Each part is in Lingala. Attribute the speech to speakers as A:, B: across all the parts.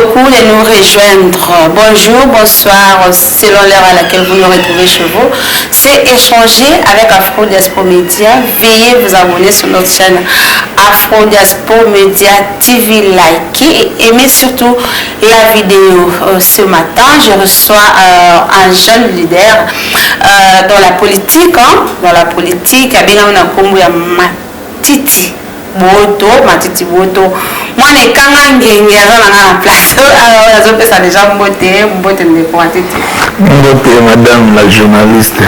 A: beaucoup de nous rejoindre. Bonjour, bonsoir, selon l'heure à laquelle vous nous retrouvez chez vous. C'est échanger avec Afro Diaspora Media. Veuillez vous abonner sur notre chaîne Afro Diaspora Media TV, likez et aimez surtout la vidéo. Ce matin, je reçois un jeune leader dans la politique. Dans la politique, il y a Matiti Boto. Moi, les Kangan Gengi, en place. Alors, ça déjà Mbote pour Matiti.
B: Mbote, madame la journaliste.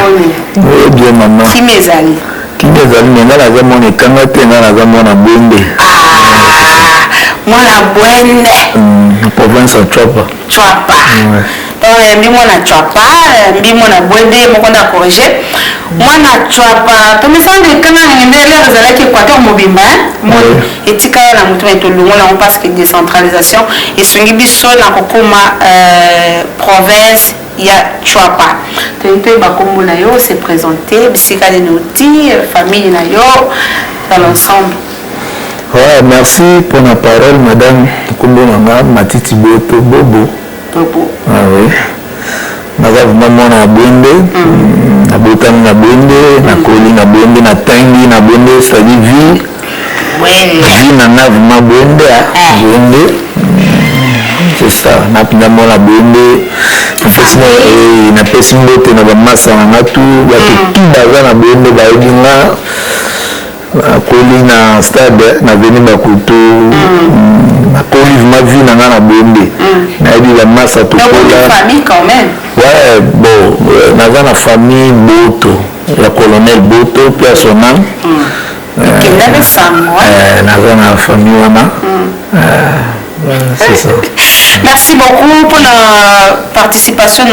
B: Oui, bien, maman.
A: Qui mes amis?
B: Qui mes amis? Moi, la Zamon est Kangate, la Zamon a Bende.
A: Moi, la Bende.
B: Province à Chapa.
A: Chapa. Donc, moi, la Chapa, moi, la Bende, moi, la corrigé. Moi, la Chapa. Donc, ça, les Kangan, les gens qui Équateur Mobimba, et Tika, la mouton est au long, on passe que décentralisation. Et ce qui est sur la province. Il y a Chouapa. Bakombo Nayo s'est présenté, Bissika de Nouti, famille Nayo, dans l'ensemble.
B: Ouais, merci pour la parole, madame Kombo Nanga, Matiti Boto Bobo.
A: Bobo.
B: Ah oui. Madame maman na Bende, na Botan na Bende, na Koli na Bende, na Tangi na Bende, ça dit vie.
A: Oui.
B: Vie na Nav ma Bende, Bende. C'est ça, na pinamo la Bende. Na pesi mbote na bamasa na tout ya tout baza na Bende ba edinga Koli na stade na veni bakuto na Koli ma vie na Bende na ebi la massa to
A: la famille quand même.
B: Ouais, bon, na la famille Boto, la colonel Boto puis son nom. Na famille wana. C'est ça.
A: Merci beaucoup pour la participation à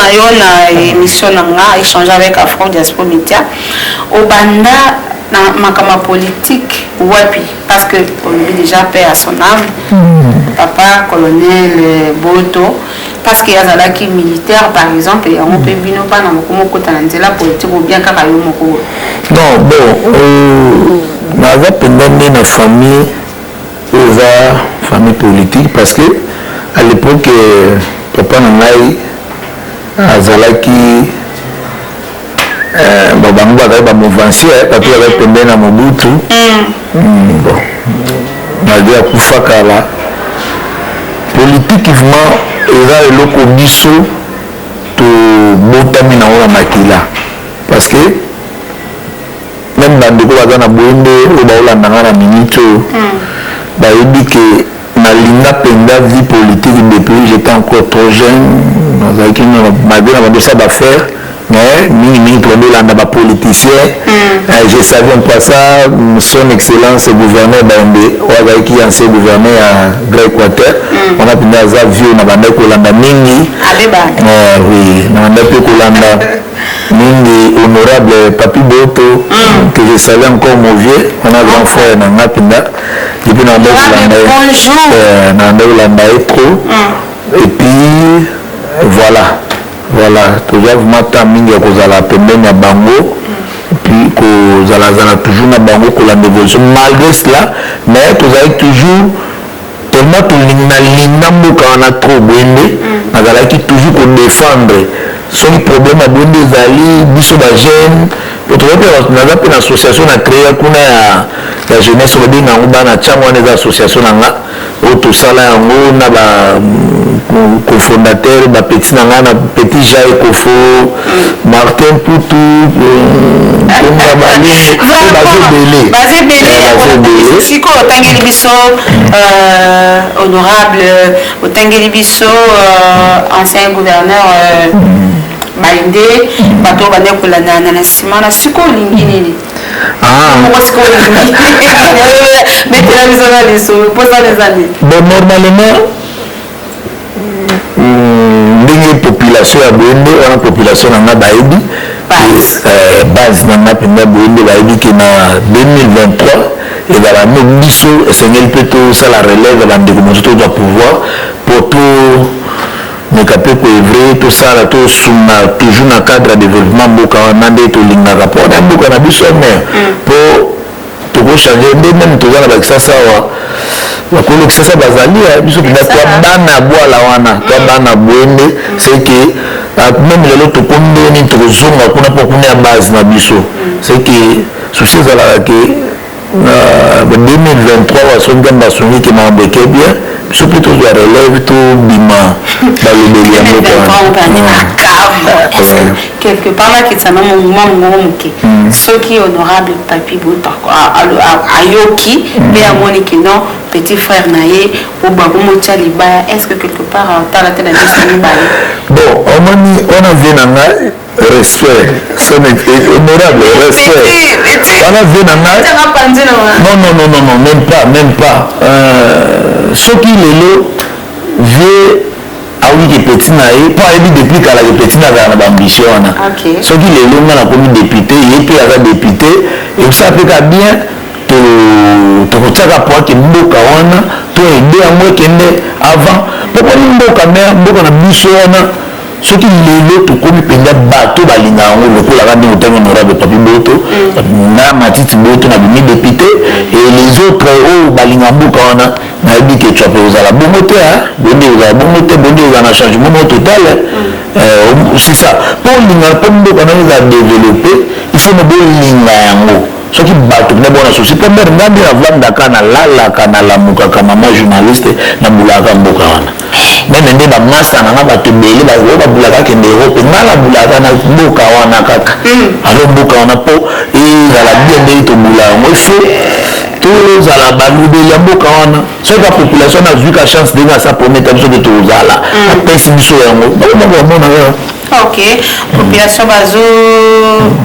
A: l'émission échanger avec Afro Diaspora Media. Au Banda, dans ma politique, wapi, parce que on lui déjà paix à son âme. Papa, colonel Boto, parce qu'il y a des militaires par exemple, et on peut bien pas dans la politique ou bien car
B: non, bon, pendant la famille, famille politique, parce que à l'époque, papa Nangai Azalaki Babango avait mouvance, papa avait tombé dans Mobutu. Bon, malgré Koufakala, politiquement, il y a le loco biso to botami na ora makila, parce que même dans le cas de Bonde ou dans la minute, il dit que na linga penda vie politique depuis j'étais encore trop jeune, malgré la ça d'affaires. Mais mini tombé là dans politicien, je savais un peu ça, son excellence gouverneur Bambe, ou qui est ancien gouverneur à Grand Équateur, on a pu nous avoir vu na bande kolanda mingi. Oui, na bande kolanda mingi honorable Papi Boto, que je savais encore mon vieux, on a grand frère na ngapinda, depuis na bande kolanda trop, et puis voilà. Voilà, toujours matin mingi ya kozala pembeni ya bango puis kozala toujours na bango ko la dévolution malgré cela mais tozali toujours tellement tolinga mboka wana trop bwende nazalaki toujours ko défendre son problème à bwende ezali biso ba jeune naza mpe na association na créé kuna ya jeunesse obenga yango bana ntiango wana eza association na nga oyo tosala yango na cofondateur bapeti na nga na petit Jai Kofo Martin Poutou bazebele siko otangeli biso honorable otangeli biso ancien gouverneur Bainde bato bande kolanda na nsima na siko olingi nini bon normalement ndenge population ya Boyende wana population na nga bayebi base na nga mpenza Boyende bayebi ke na 2023 ezala me biso esengeli mpe tosala relève ya bandeko mosusu tozwa pouvoir po to meka mpe koevre tosala tosuna toujours na cadre ya développement mboka wana nde tolingaka mpo na mboka na biso mer mpo tokochange nde meme toza na bakisasa awa bakolekisa sa bazali biso mpenza twabana bwala wana twabana bwende c'est que même lelo tokomi ndeni tokozonga kuna mpo kuna ya base na biso c'est que souci ezalaka ke 2023 basongi basongi ke makambo eke bien biso mpe tozwa relève tobima balobeli ya mboka
A: quelque part nakitana mouvement mongo moke soki honorable papi buta ayoki mpe amoni ke non petit frère na ye o bakomotya libaya est ce que quelque part tala te na biso mibale
B: bon omoni wana vie na ngai respect son honorable respect wana vie na ngai non même pas soki lelo vie awiki petit na ye mpo ayebi depuis kala ke petit nazala na baambition wana soki lelo nga nakomi député ye mpe aza député ekosala mpe ka bien tokotiaka po ake mboka wana to ede yango ekende avant poponi mboka na biso wana soki lelo tokomi mpenza bato balinga yango lokolaka ndenge otango honorable papi boto na matiti boto na bimi député et les autres oyo balinga mboka wana nayebi ke twa mpe ozala bongo te bonde ozala bongo te bonde ozala na changement mo total c'est ça mpo olinga mpo mboka nano eza développé il faut no bolinga yango soki bato mpena bona sosi mpo mbere ngambi navandaka nalalaka nalamukaka mama journaliste nabulaka mboka wana meme nde bamasa nanga bato ebele oyo babulaka kende erope nga nabulaka na mboka wana kaka alo mboka wana mpo ezala bien ndenge tobula yango ifo tozala balubeli ya mboka wana soki bapopulation nazwi ka chance ndenge asa prometa biso ke tozala apesi biso yango bakomoko bamonaka
A: ok population bazo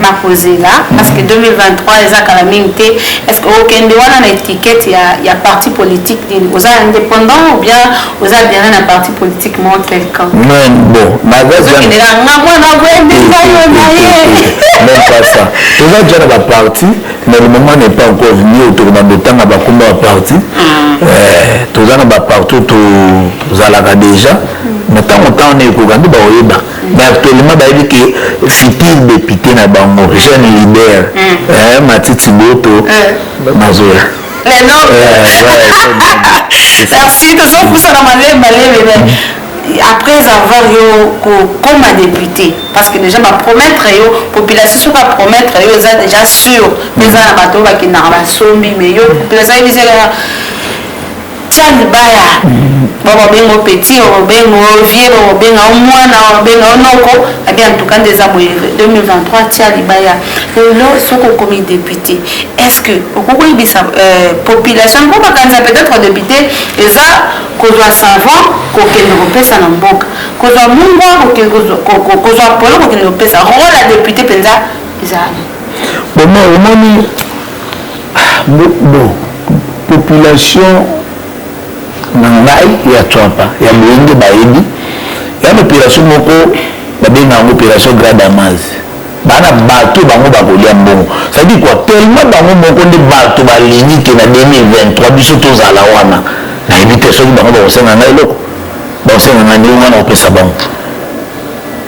A: makozela parce que 2023 ezakala mingi te est ce que okende wana na étiquette ya parti politique nini oza indépendant ou bien oza bien na parti politique mo quelqu'un
B: bon
A: nazokendela nga mwana bwende bayo na ye
B: même pas ça toza déjà na baparti mais le moment n'est pas encore venu autour na botanga bakomba baparti toza na baparti tozalaka déjà mais ntango ntango ekoka nde baoyeba mais actuellement bayebi ke futur député na bango jeune leader matiti boto mazoya
A: merci tozopusana malebe après avoir yo comme député parce que déjà bapromettre yo population soki bapromettre yo eza déjà sûr mpe eza na bato oyo bakendaka basombi mais yo population yebisaka tia libaya babenga petit babenga vieux babenga mwana babenga noko abi en tout cas des aboye 2023 tia libaya lelo soki okomi député est ce que okokoyebisa population mpo bakanisa peut-être député eza kozwa savant kokende kopesa na mboka kozwa mungwa kozwa polo kokende kopesa role ya député mpenza ezali
B: omoni population na ngai ya twapa ya boyenge bayebi ya opération moko babenga yango opération grade amaz bana bato bango bakolia mbongo cetadire quoi tellement bango moko nde bato balingi ke na 2023 biso tozala wana nayebi te soki bango bakosenga ngai eloko bakosenga ngai ndenge wana kopesa bango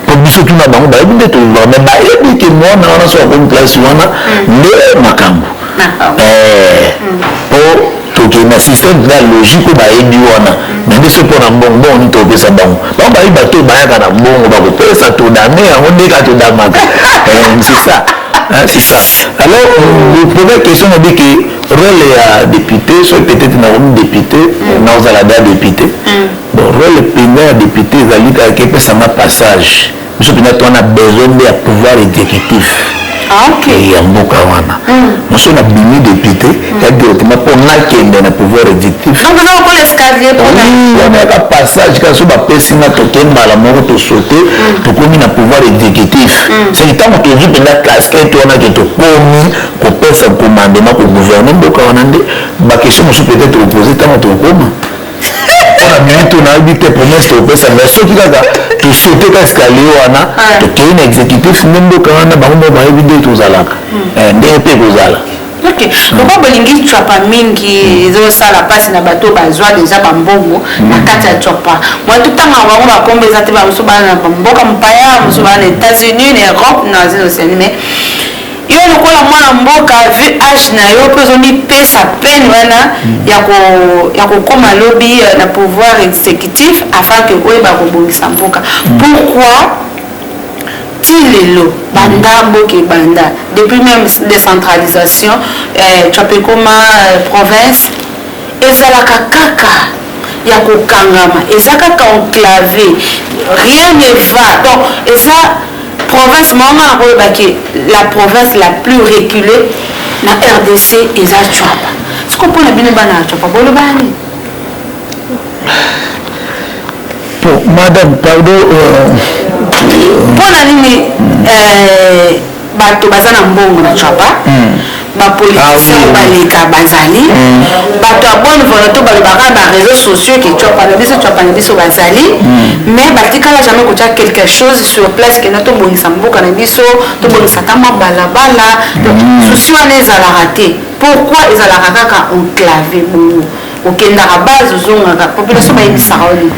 B: po biso tuna bango bayebi nde tozala me bayebi ke mwana wana so akomi place wana nde makambo po tokende na système na logique oyo bayebi wana me nde so mpona mbongo mbongo nini topesa bango bango bayebi bato oyo bayaka na mbongo bakopesa todame yango ndeka todamaka c'est ça c'est ça alors première question nabi ke rôle ya député so peut-être nakomi député naozala da député bon rôle mpenza ya député ezali kaka epesanga passage biso mpenza to wana besoin nde ya pouvoir exécutif ya mboka wana moso na bimi député ya directement mpo nakende na pouvoir exécutif wana yaka passage kaka so bapesi nga tokende mbala moko tosaute tokomi na pouvoir exécutif seki ntango tozwi mpenza casquette wana ke tokomi kopesa commandement kogouverne mboka wana nde baquestion mosusu peut-être opose ntango tokoma mpona minute nayebi te promesse topesa mais soki kaka tosaute ka escalier wana tokei na exécutif nde mboka wana bango moko bayebi nde tozalaka ndenge mpe kozala
A: pourquoi bolingi twapa mingi ezosala mpasi na bato bazwa deja bambongo na kati ya twapa mwatu ntanga bango bakomba eza te bamosu bana na mboka mopaya mosu bana na états-unis na europe na océanie mais yo lokola mwana mboka vu âge na yo mpe ozomipesa peine wana ya kokoma lobi na pouvoir exécutif afin ke oyeba kobongisa mboka. Pourquoi ti lelo banda mboka ebanda depuis même décentralisation tu koma province ezalaka kaka ya kokangama eza kaka enclavé, rien ne va. Donc eza province mama akoyebaki la province la plus reculée na RDC eza Chwapa. Siko mpona bino bana ya Chwapa bolobani?
B: Madame, pardon.
A: Mpona nini bato baza na mbongo na Chwapa bapoliticien baleka bazali bato ya bonne volonté balobaka na réseaux sociaux ke Chwapa na biso bazali mais batikala jamais kotia quelque chose sur place ke na tobongisa mboka na biso tobongisa kama balabala. Souci wana ezalaka te. Pourquoi ezalaka kaka enclavé bongo okendaka base ozongaka population bayebisaka oni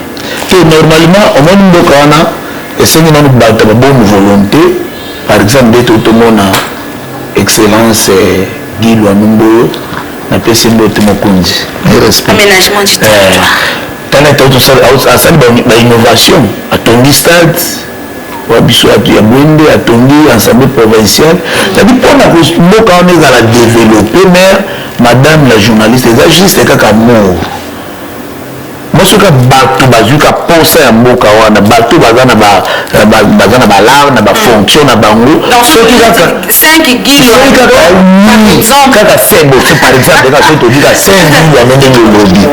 B: que normalement omoni mboka wana esengi nanu bato ba bonne volonté. Par exemple nde totomona excellence Guy Lwambo na pesi mbote mokonzi
A: aménagement du territoire
B: asali bainnovation atongi stade wa biso ya Bwende atongi ensemble provincial cest mpona mboka wana ezala développé. Mais madame la journaliste eza juste kaka mort mosoka bato bazuka posa ya mboka wana bato baza na balare na bafonction na bango soki kaka sembo par exemple kaka soki tozi ka 5 Lwambo ndenge olobi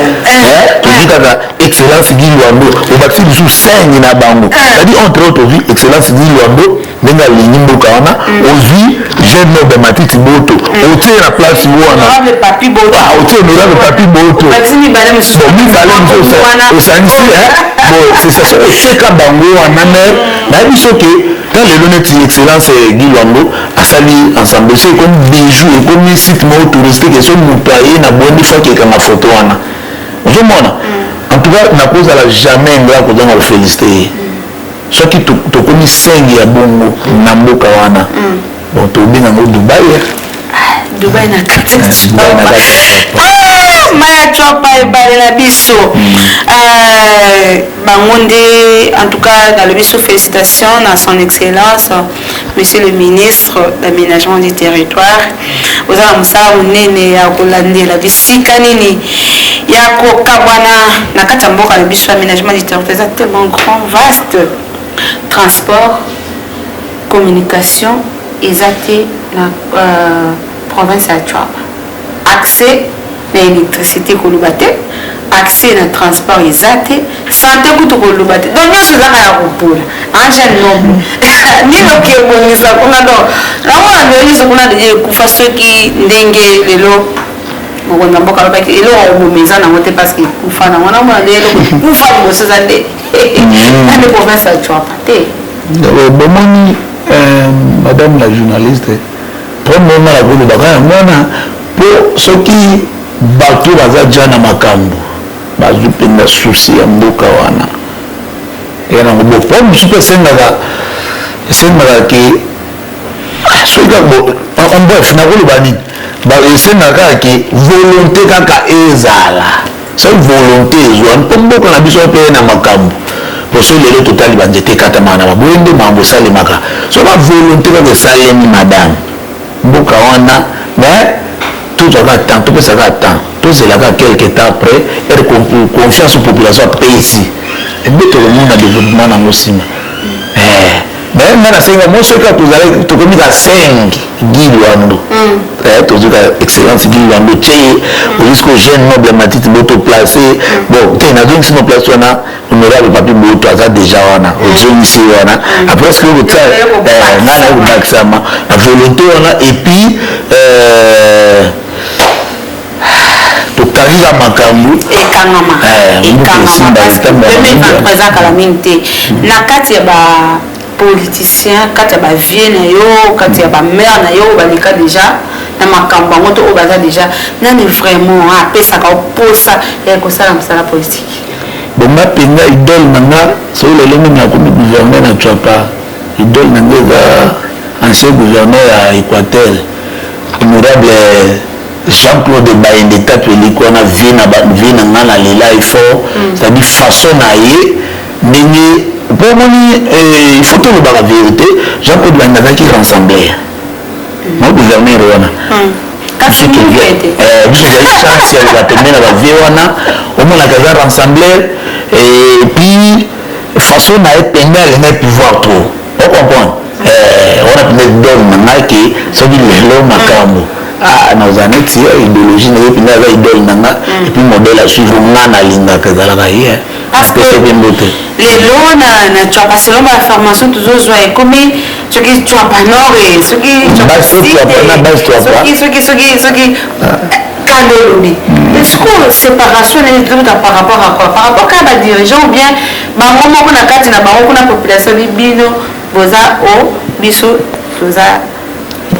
B: tozi kaka excellence Guy Lwambo obakisi bisu 5 na bango cetadire entre autres ovi excellence Guy Lwambo ndenge alingi mboka wana ozwi jeune noble Matiti Boto otie na place wana otie honorable Papi Boto mibale osanisi bon eseka bango wana mais nayebi soki dans lelo neti excellence Guy Lwambo asali ensemble so ekomi bijou ekomi site moko touristique eso moto aye na Bwende faki ekanga photo wana ozomona en tout cas nakozala jamais ngra kozanga kofélicité ye soki tokomi 5 ya bongo na mboka wana bon tobengango
A: Dubai na kati maya Chwapa ebale na biso bangonde en tout cas dans le biso félicitations à son excellence monsieur le ministre d'aménagement du territoire ozala mosala monene ya kolandela bisika nini ya kokabwana na kati ya mboka na biso aménagement du territoire eza tellement grand vaste transport communication eza te na province ya Chwapa. Accès na électricité koloba te, accès na transport eza te, santé kutu koloba te. Donc nyonso ezaka ya kopola en jeune noble nini okebongisa kuna donc naona ndio nyonso kuna kufa soki ndenge lelo mokonzi mboka alobaki eloko obomeza nango te parce que kufa nango namona nde eloko kufa liboso eza nde ande province ya Chwapa te.
B: Bomoni madame la journaliste premièrement la kolobaka yango wana mpo soki bato baza ja na makambo bazwi mpenza susi ya mboka wana yanango bo po mosu mpe esengaka ke soki kaka bref nakoloba nini esengaka kaka ke volonté kaka ezala soki volonté ezwa mpo mboka na biso mpe na makambo poso lelo totali banzete ekatamaka na babwende mambo esalemaka so bavolonté kaka esalemi madame mboka wana mais tozwaka temps topesaka temps tozelaka quelque temps après ere confiance population apesi ebe tokomona développement nango nsima mais nga nasenga mosoka tokomika 5 Guy Lwambo tozwika excellence Guy Lwambo tie jusqu'au jeune noble Matiti Boto placé bon te nazongisi no place wana honorable Papi Boto aza déjà wana ozongisi wana après ce que vous nana obakisama na volonté wana et puis tokangisa makambo
A: ekangama ezakala mingi te na kati ya bapoliticien kati ya bavie na yo kati ya bamare na yo baleka déjà na makambo yango to oyo baza déjà nani vraiment apesaka oposa ya kosala mosala politique
B: bonga mpenza idole nanga soki lelo mingi nakomi gouverner na Chwapa idole nanga eza
C: ancien gouverneur à Équateur, honorable Jean-Claude Baendeta Peliko, on a vu na ngana lela effort, c'est-à-dire façon naïe, mais pour moi, il faut tout le la vérité. Jean-Claude Baendeta qui rassemblait. Mon gouverneur Rwanda. Parce que vous avez chance de terminer la vie au moins la casa rassemblée et puis façon naïe pénale n'est pouvoir trop. On comprend. On a peut-être donné qui c'est du vélo macambo. Ah, nous avons une idéologie, nous avons une idéologie, et puis modèle à suivre, on a l'inga que ça là hier.
A: Parce que les lois tu as passé la formation toujours joué comme ce qui tu as pas nord et ce qui tu as pas ce qui calomnie. Est-ce que séparation est par rapport à quoi? Par rapport à la dirigeant ou bien maman on a quatre na maman on a population bino boza o biso boza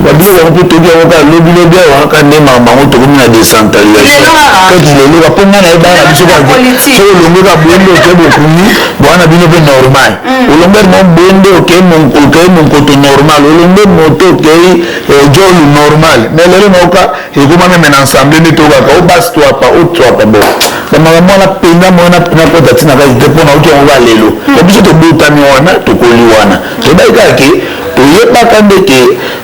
C: Babilo on peut te dire on va lobby bien on va ne maman on te comme la décentralisation quand il est là pour moi na ba na biso ba so longo ka bondo ke bokuni bwana bino be normal olombe mon bondo ke mon côté normal olombe moto ke jol normal mais le moka et comment même ensemble ni to ka o bas to pa o to pa bo la maman la pena mona na ko datina ka de pona o ke on va lelo et biso to botami wana to koli wana to ba ka ke to yeba ndeke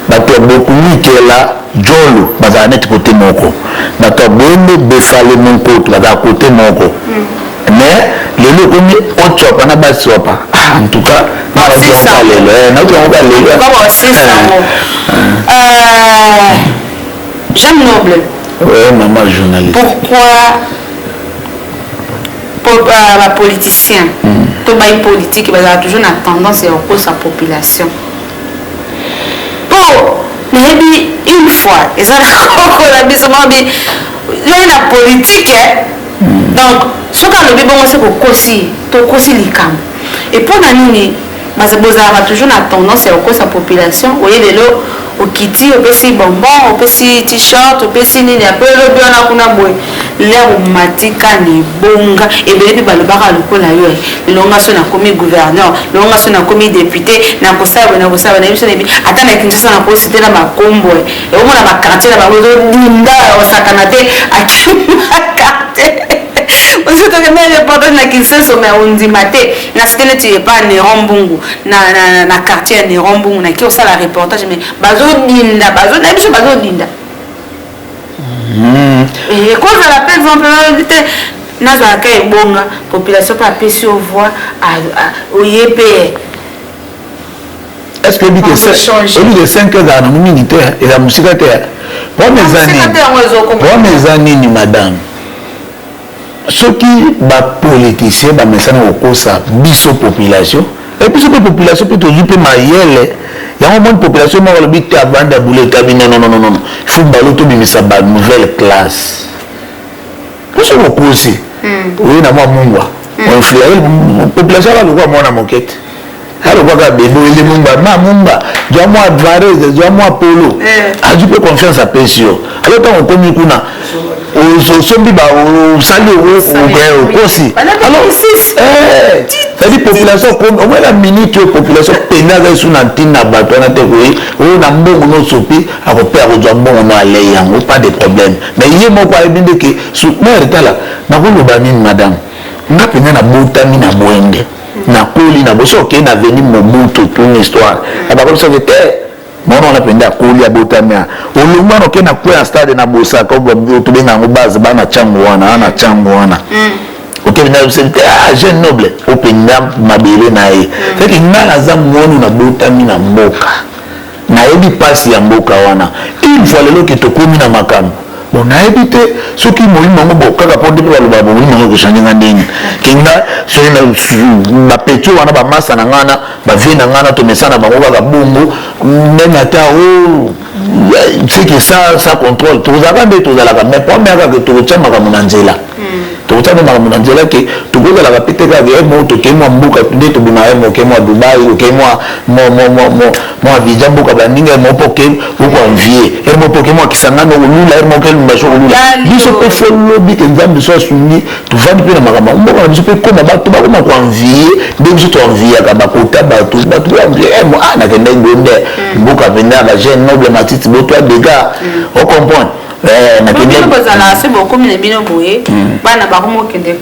C: bato bokuni kela jolo bazana net côté moko bato bonde befale mon côté baza côté moko mais le lokomi ochopa na basopa en tout cas na ba lelo na ko ba lelo
A: comment c'est ça Jean Noble
C: maman journaliste
A: pourquoi les politiciens tout les politique ils ont toujours une tendance à opposer sa population. Mais une fois, ils ont la politique. Donc, ce qu'on a dit, c'est que c'est et pour nous, on a toujours la tendance à opposer sa population. Vous voyez, au kiti, au petit bonbon, au petit t-shirt, au petit nini, un peu le bien à Kunaboy. L'air au matika ni bonga, et bien, puis le bar à l'eau là, le long à son a commis gouverneur, le long à son a commis député, n'a pas ça, n'a pas ça, n'a pas ça, attends, la Kinshasa n'a pas cité la Macombo, et au moins la quartier, la Macombo, Linda, au Sakanate, à qui m'a carté. Parce que tu as reporté na Kinshasa mais on dit maté na cité tu pas Nerombungu na quartier Nerombungu na qui on ça la reportage mais bazo dinda bazo na biso bazo dinda et quand on appelle exemple na za ka ebonga population pas pesi au voix au YP
C: est-ce que lui que c'est au lieu de 5 heures dans le militaire et la musique terre pour mes années ni madame ceux qui ba politiciens ba messana okosa biso population et puis cette population peut toujours peut mayele il y a un monde population moi le but avant de bouler cabinet non il faut balo to bimisa ba nouvelle classe pour ce okosi oui na moi mungwa on fait population la loi moi na moquette alors quoi bébé il mungwa ma mungwa doit moi Varese doit moi Polo a du peu confiance à Pesio alors quand on commis kuna sombi ba sali au aussi alors c'est dit population comme au moins la minute population pénale sous l'antenne na bato na te oui on a mbongo no sopi a repère au mbongo no aller yango pas de problème mais il moko a binde que sous mère tala na ko loba nini madame na pena na botami na boende na koli na boso ke na veni mobutu toute une histoire et ba ko ça veut mon on a penda koli ya botamia olumwa no ke na kwa stade na bosa ko to benga ngo base bana changu wana ok na c'est jeune noble openda mabele na ye c'est que ngala za mwonu na botami na mboka na yebi pasi ya mboka wana une fois lelo ke to komi na makambo bon na ebite soki molimo ngo bokaka ponde pe baloba molimo ngo changer ngandeni kinga so na ba petio wana ba masa na ngana ba vie na ngana to mesana bango ba bongo même ata o c'est que ça contrôle tout ça quand tout ça là mais pas mais que tout tchama comme na nzela Donc ça nous a dit là que tout le monde a répété que il y a un autre qui est moi mbuka tu tu buna moi qui moi Dubaï ou qui moi Abidjan mbuka baninga moi poké ou envier et moi poké moi qui s'en a no lula et moi quel macho lula biso pe follow bi que nzambe so soumis tu vas depuis na makamba mbuka biso pe comme bato ba comme envier dès que tu envier ka bakota bato envier moi na kende ngonde mbuka venda ba jeune noble matiti bo toi des gars on comprend
A: c'est beaucoup de bino boye bana bakomo kende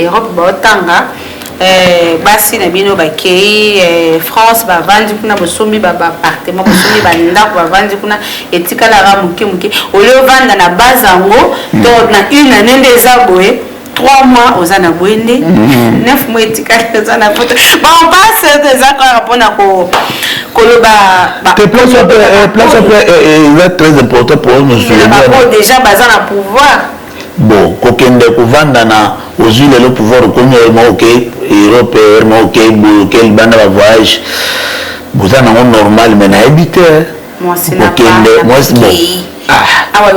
A: Europe baotanga basi na bino bakei France bavandi kuna bosombi ba appartement bosombi ba ndako bavandi kuna etikala ra muke olio vanda na bazango to na une année des aboye 3 mois aux anabwende 9 mois etikala za na photo bon on passe des accords pour na ko koloba
C: tes places est très important pour nous
A: déjà bazan na pouvoir
C: bon kokende kovanda na ozile le pouvoir comme OK Europe OK quel banda va voyage bozana normal mais na habiter
A: moi c'est na moi c'est bon ah ouais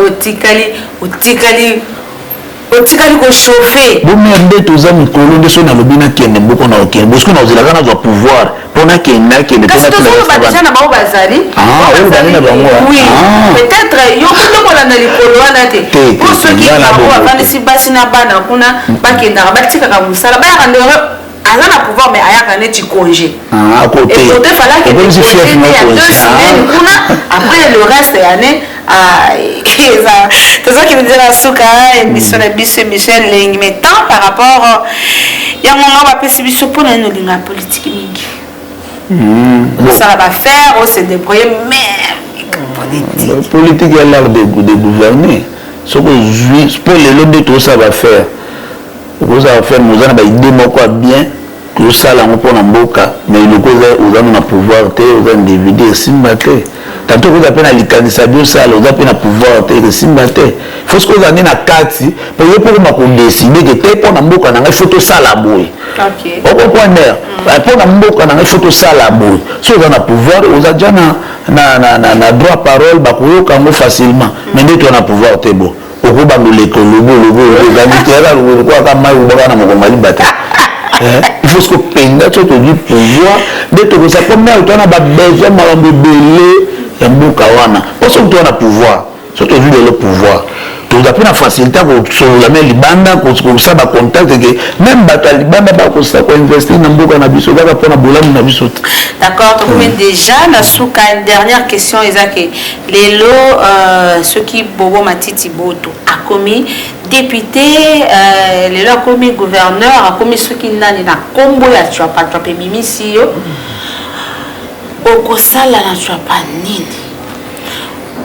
A: otikali ko chauffer
C: bon merde toza mikolo ndeso na lobina kende mboko na okende parce que na ozela kana za pouvoir pona kende kende
A: parce que tout ba déjà na ba bazali oui peut-être yo ko la na likolo wana te pour ceux qui ba ba si basi na bana kuna bakenda batika ka musala ba ya ndoro ala na pouvoir mais aya neti congé
C: à côté
A: et côté fallait que il y a 2 semaines kuna après le reste année c'est ça qui veut dire la souka émission de bis Michel Ling mais tant par rapport il y a un moment va passer biso pour la politique mingi ça va faire on se débrouiller mais
C: politique est l'art de gouverner ce que je pour les lots de tout ça va faire vous ça va faire nous on a idée quoi bien que ça là on prend en boca mais le cause aux hommes na pouvoir te aux hommes diviser simbaté tantôt vous appelez à likanisa bio ça vous appelez à pouvoir te simbaté faut ce que vous avez na kati pour pour décider que te pour na boca na photo ça la boy
A: OK
C: au point d'air pour na boca na photo ça la boy si vous avez pouvoir vous avez déjà na droit parole ba koyoka ngo facilement mais dès qu'on a pouvoir te bon au ko ba l'école le ganditera le quoi comme mai ou bana mo mali bata il faut que penga tu te dis pouvoir dès que ça comme tu as besoin de belé ya mbuka wana parce que tu as pouvoir surtout vu le pouvoir tu as pas facilité pour sur la libanda pour ça ba contact que même bato libanda ba ko ça ko investir na mbuka na biso ba pour na bolamu na biso
A: d'accord donc mais déjà na souka une dernière question ezake lelo ceux qui bobo matiti boto a commis député lelo a commis gouverneur a commis ceux qui nani na kombo ya tu pas tu mimisi yo okosala na tu pas nini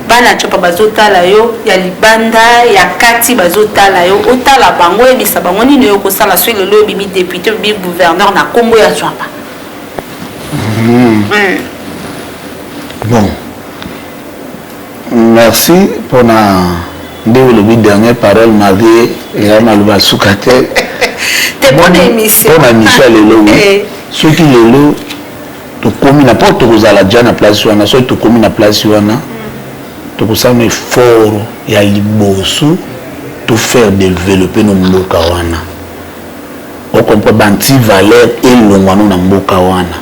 A: bana chopa bazotala yo ya libanda ya kati bazotala yo otala bango ebisa bango nini yo kosala so lelo bimi député bi gouverneur na kombo ya chopa
C: bon merci pour la dernière parole Marie et Amalouba Soukate
A: t'es bonne émission
C: pour la mission lelo ceux qui lelo to komi na porte kozala déjà na place wana so to komi na place wana to kosama effort ya liboso to faire développer nos mboka wana on comprend banti valeur et longwano na mboka wana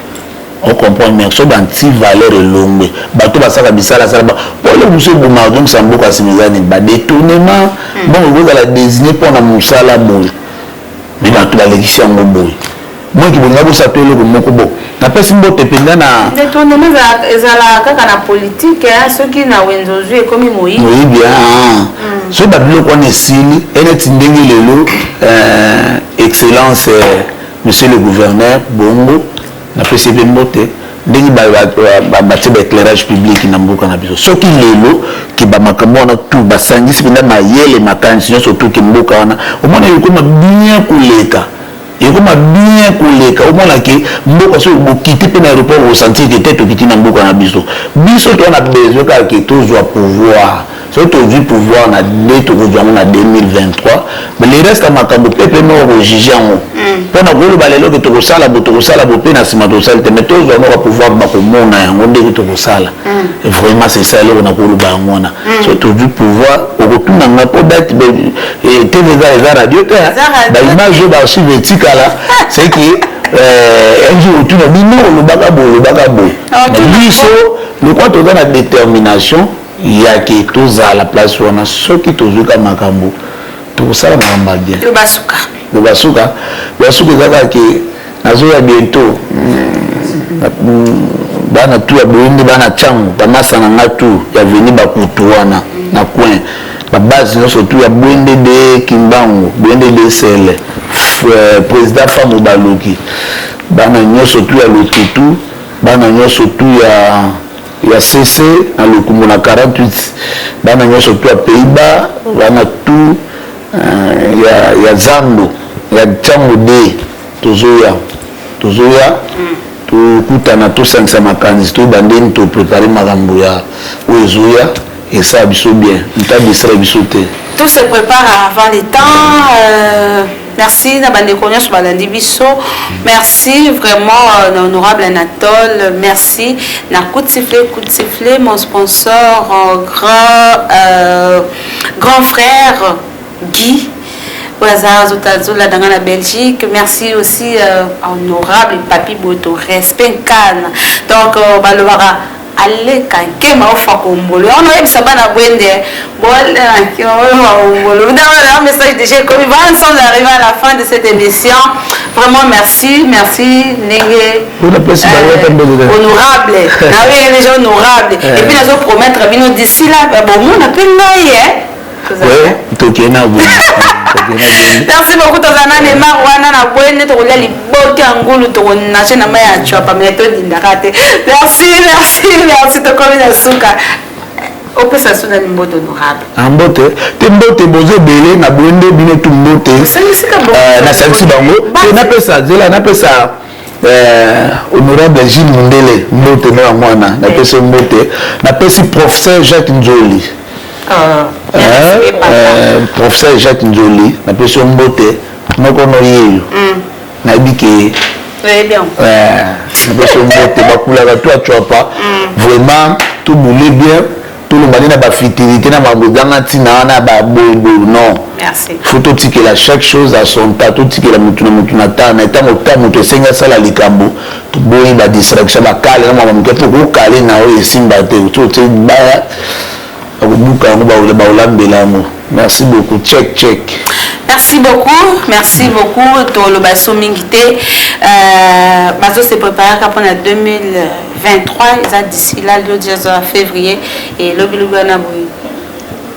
C: on comprend mais so banti valeur et longwe bato basaka bisala sala ba pour le monsieur boma donc ça mboka simizani ba détournement bon vous allez désigner pour na musala boy mais bato ba lekisi yango boy moi qui bonga bo sa tolo ko moko bo na pesi mbote penda na
A: détournement ezala kaka na politique ceux qui na wenzozu et comme moi
C: oui bien so ba biloko na sili ene tindenge lelo excellence monsieur le gouverneur bongo na pesi mbote ndenge ba éclairage public na mboka na biso soki lelo ki ba makambo na tout ba sangisi penda mayele makanisi surtout ki mboka wana au moins yekoma bien kuleka et comme bien koleka au moins que mboka so quitter pe na aéroport au sentir que tête okiti na mboka na biso to na besoin ka que toujours pouvoir surtout du pouvoir na date en 2023 mais le reste à makambo pepe no juger en pona ko ba lelo que to sala bope na sima to sala mais to zo pouvoir ba ko mona yango ndeko to sala vraiment c'est ça là on a ko ba ngona surtout du pouvoir au retour na po date et TV za radio ba image ba suivre tikala c'est que un jour tu n'as dit non le bagabo le quoi tu as la détermination il y a qui tous à la place où on a ceux qui tous comme makambo tout ça va bien le basuka ça qui nazoya bientôt bana tu ya boindi bana changu tamasa na ngatu ya veni bakutuana na coin la base surtout ya boinde de kimbango boinde de sele président Famou Baloki bana nyoso tu ya lotutu bana nyoso tu ya CC na lokumu na 48 bana nyoso tu ya Pays-Bas bana tu ya Zando ya Chango de tozoya tu kutana tu sangsa makanzi tu bandeni to préparer makambo ya ozoya et ça biso bien ntabisera biso te
A: tout se prépare avant le temps. Merci merci vraiment l'honorable Anatole, merci na coup de sifflet mon sponsor grand frère Guy dans la Belgique, merci aussi honorable Papi Boto, respect Cannes. Donc allez quand ma fakombolo on a ça bana bwende un message déjà comme va ensemble arriver à la fin de cette émission. Vraiment merci Nenge honorable les gens honorables et puis nous promettre d'ici là bon on appelle merci beaucoup tozana ne marwana na bwende to lia liboki angulu to na chena maya chapa meto dindakate merci to comme na suka opesa suna mboto honorable
C: ambote tembote bozo belé na bwende bino tu mbote na sansi bango na pesa zela na pesa honorable Gilles Mundele mbote na mwana na pesa mbote na pesa professeur Jacques Nzoli professeur Jacques Nzoli na pesa mbote moko no yeyo na biki
A: bien
C: na pesa mbote bakula ba toi chopa vraiment tout boulé bien tout le monde na ba fitilité na mabozanga tina na ba bobo non
A: merci
C: faut tout que la chaque chose à son temps tout que la mutu na ta na ta moto senga sala likambo to boyi ba distraction ba kale na mama mkepo ko kale na o simba te tout ba merci beaucoup check
A: merci beaucoup to le baso mingité baso se prépare pour la 2023 d'ici là le 10 février et le bilugana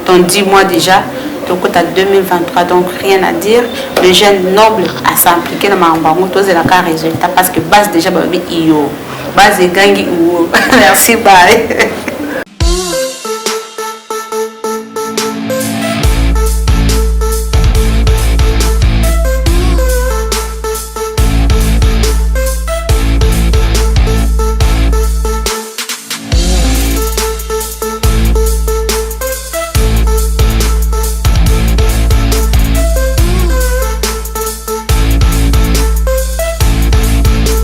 A: dans 10 mois déjà donc à 2023 donc rien à dire le jeune noble à s'impliquer dans ma bango tous la cas résultat parce que base déjà babi iyo base gangi ou merci bye